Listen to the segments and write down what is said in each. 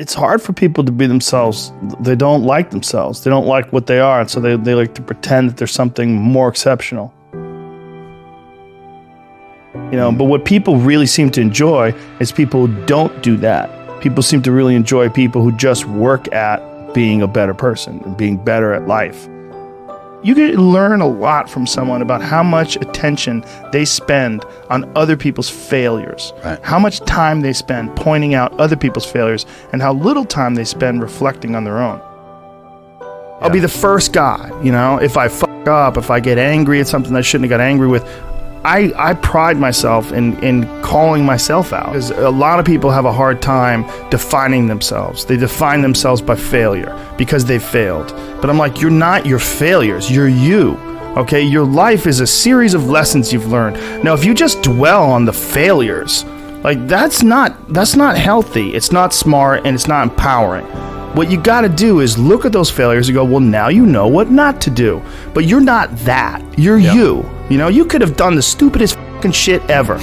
it's hard for people to be themselves. They don't like themselves. They don't like what they are. And so they like to pretend that there's something more exceptional. But what people really seem to enjoy is people who don't do that. People seem to really enjoy people who just work at being a better person and being better at life. You can learn a lot from someone about how much attention they spend on other people's failures, right. How how much time they spend pointing out other people's failures, and how little time they spend reflecting on their own. Yeah. I'll be the first guy, if I fuck up, if I get angry at something I shouldn't have got angry with, I pride myself in calling myself out. Because a lot of people have a hard time defining themselves. They define themselves by failure because they failed. But I'm like, you're not your failures, you're you. Okay, your life is a series of lessons you've learned. Now, if you just dwell on the failures, like that's not healthy. It's not smart and it's not empowering. What you got to do is look at those failures and go, well, now you know what not to do. But you're not that. You're you. You could have done the stupidest fucking shit ever,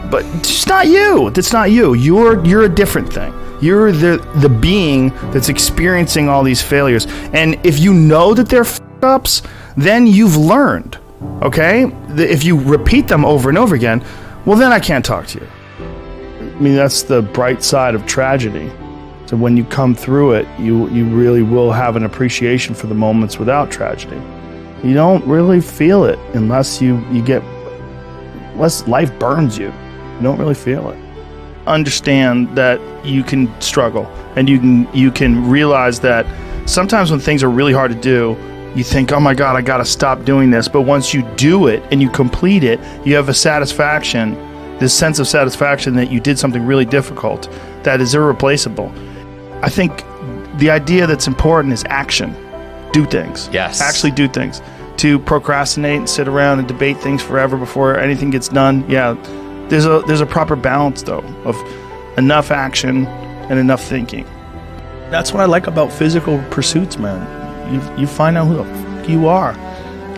but it's not you. That's not you. You're a different thing. You're the being that's experiencing all these failures. And if you know that they're ups, then you've learned. Okay? If you repeat them over and over again, well, then I can't talk to you. I mean, that's the bright side of tragedy. So when you come through it, you really will have an appreciation for the moments without tragedy. You don't really feel it unless unless life burns you. You don't really feel it. Understand that you can struggle, and you can realize that sometimes when things are really hard to do, you think, oh my God, I gotta stop doing this. But once you do it and you complete it, you have a satisfaction, this sense of satisfaction that you did something really difficult that is irreplaceable. I think the idea that's important is action. Do things. Yes. Actually do things. To procrastinate and sit around and debate things forever before anything gets done. Yeah, there's a proper balance though of enough action and enough thinking. That's what I like about physical pursuits, man. You find out who the fuck you are.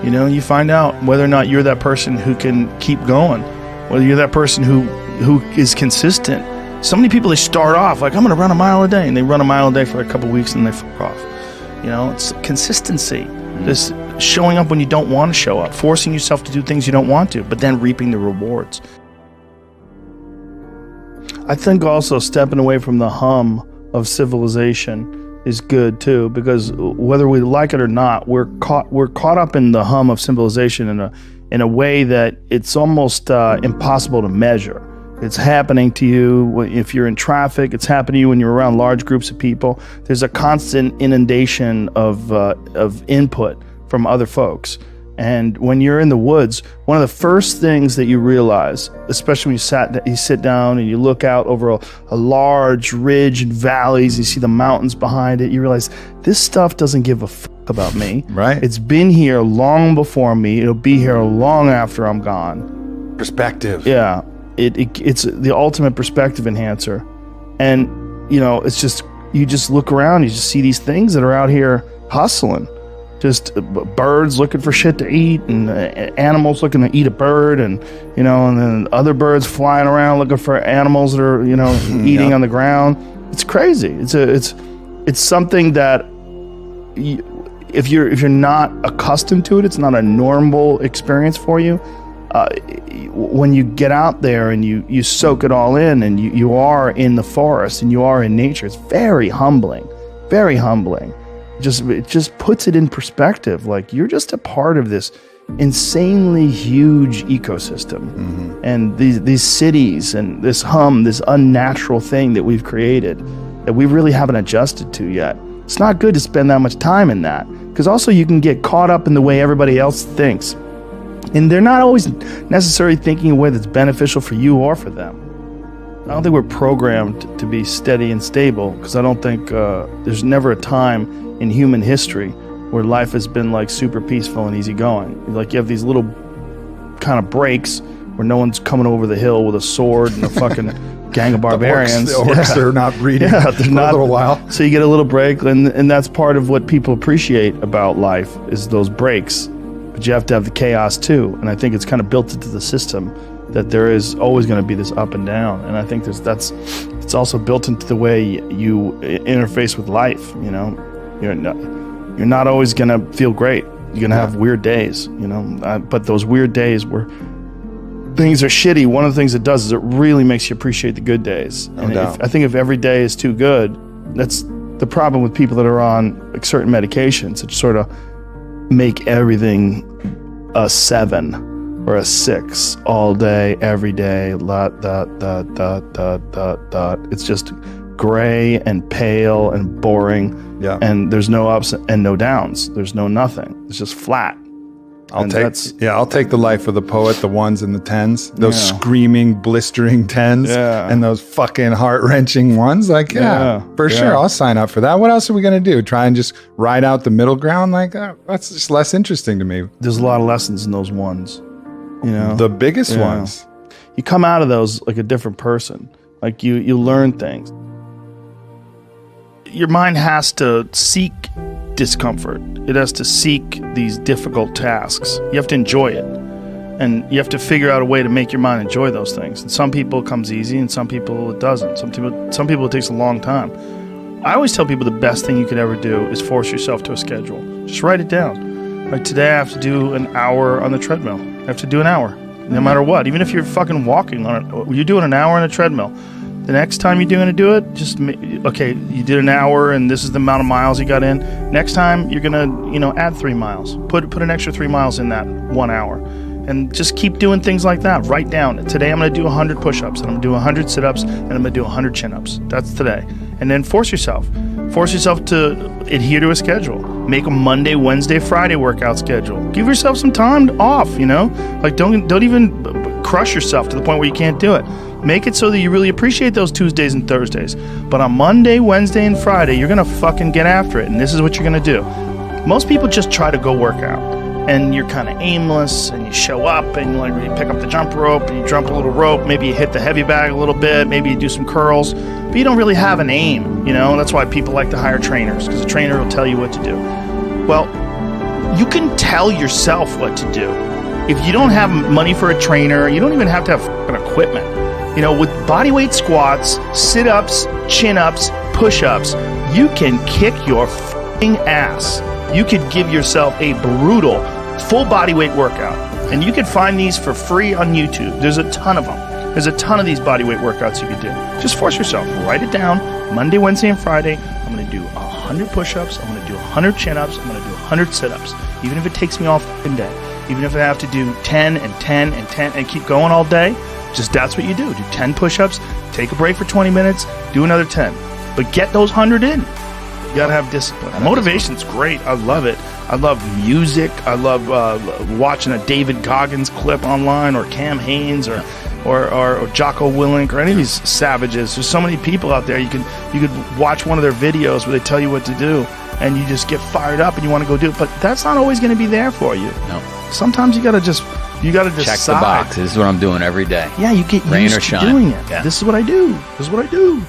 You find out whether or not you're that person who can keep going, whether you're that person who is consistent. So many people, they start off like, I'm going to run a mile a day, and they run a mile a day for a couple weeks and they fuck off. It's consistency. Just showing up when you don't want to show up, forcing yourself to do things you don't want to, but then reaping the rewards. I think also stepping away from the hum of civilization is good too, because whether we like it or not, we're caught up in the hum of civilization in a way that it's almost impossible to measure. It's happening to you if you're in traffic. It's happening to you when you're around large groups of people. There's a constant inundation of input from other folks. And when you're in the woods, one of the first things that you realize, especially when you sit down and you look out over a large ridge and valleys, you see the mountains behind it, you realize this stuff doesn't give a fuck about me. Right. It's been here long before me. It'll be here long after I'm gone. Perspective. Yeah. It's the ultimate perspective enhancer. And, it's just, you just look around, you just see these things that are out here hustling. Just birds looking for shit to eat, and animals looking to eat a bird, and, and then other birds flying around looking for animals that are, eating on the ground. It's crazy. It's something that if you're not accustomed to it, it's not a normal experience for you. When you get out there and you soak it all in, and you are in the forest and you are in nature, it's very humbling, very humbling. It just puts it in perspective. Like, you're just a part of this insanely huge ecosystem. Mm-hmm. And these cities and this this unnatural thing that we've created that we really haven't adjusted to yet. It's not good to spend that much time in that, because also you can get caught up in the way everybody else thinks. And they're not always necessarily thinking a way that's beneficial for you or for them. I don't think we're programmed to be steady and stable, because I don't think there's never a time in human history where life has been like super peaceful and easygoing. Like, you have these little kind of breaks where no one's coming over the hill with a sword and a fucking gang of barbarians. The orcs, they're not reading for a little while. So you get a little break, and that's part of what people appreciate about life is those breaks. But you have to have the chaos too, and I think it's kind of built into the system that there is always going to be this up and down. And I think it's also built into the way you interface with life. You know, you're not always going to feel great. You're going to have weird days, you know, but those weird days where things are shitty, one of the things it does is it really makes you appreciate the good days. I think if every day is too good, that's the problem with people that are on like certain medications that sort of make everything a 7 or a 6 all day, every day. It's just gray and pale and boring. Yeah. And there's no ups and no downs. There's no nothing. It's just flat. I'll take the life of the poet, the 1s and the 10s, those screaming, blistering 10s, and those fucking heart-wrenching ones. Like, for sure, I'll sign up for that. What else are we going to do? Try and just ride out the middle ground? Like, that's just less interesting to me. There's a lot of lessons in those ones, you know? The biggest ones. You come out of those like a different person. Like, you learn things. Your mind has to seek discomfort. It has to seek these difficult tasks. You have to enjoy it. And you have to figure out a way to make your mind enjoy those things. And some people it comes easy and some people it doesn't. Some people it takes a long time. I always tell people the best thing you could ever do is force yourself to a schedule. Just write it down. Like today I have to do an hour on the treadmill. I have to do an hour, no matter what. Even if you're fucking walking on it, you're doing an hour on a treadmill. The next time you're going to do it, you did an hour and this is the amount of miles you got in. Next time you're going to, add 3 miles. Put an extra 3 miles in that 1 hour. And just keep doing things like that. Write down, today I'm going to do 100 push-ups, and I'm going to do 100 sit-ups, and I'm going to do 100 chin-ups. That's today. And then force yourself. Force yourself to adhere to a schedule. Make a Monday, Wednesday, Friday workout schedule. Give yourself some time off, Like don't even crush yourself to the point where you can't do it. Make it so that you really appreciate those Tuesdays and Thursdays. But on Monday, Wednesday, and Friday, you're going to fucking get after it. And this is what you're going to do. Most people just try to go work out. And you're kind of aimless, and you show up, and you pick up the jump rope, and you jump a little rope. Maybe you hit the heavy bag a little bit. Maybe you do some curls. But you don't really have an aim, That's why people like to hire trainers, because a trainer will tell you what to do. Well, you can tell yourself what to do. If you don't have money for a trainer, you don't even have to have fucking equipment. With bodyweight squats, sit-ups, chin-ups, push-ups, you can kick your fucking ass. You could give yourself a brutal full bodyweight workout. And you can find these for free on YouTube. There's a ton of them. There's a ton of these bodyweight workouts you could do. Just force yourself. Write it down. Monday, Wednesday, and Friday, I'm going to do 100 push-ups. I'm going to do 100 chin-ups. I'm going to do 100 sit-ups. Even if it takes me all fucking day. Even if I have to do 10 and 10 and 10 and keep going all day. Just that's what you do. Do 10 push-ups, take a break for 20 minutes, do another 10. But get those 100 in. You got to have discipline. Motivation's great. I love it. I love music. I love watching a David Goggins clip online, or Cam Haines, or Jocko Willink, or any of these savages. There's so many people out there. You could watch one of their videos where they tell you what to do, and you just get fired up and you want to go do it. But that's not always going to be there for you. No. Sometimes you got to decide. Check the box. This is what I'm doing every day. Yeah, you get Rain used or to shine. doing it. Yeah. This is what I do. This is what I do.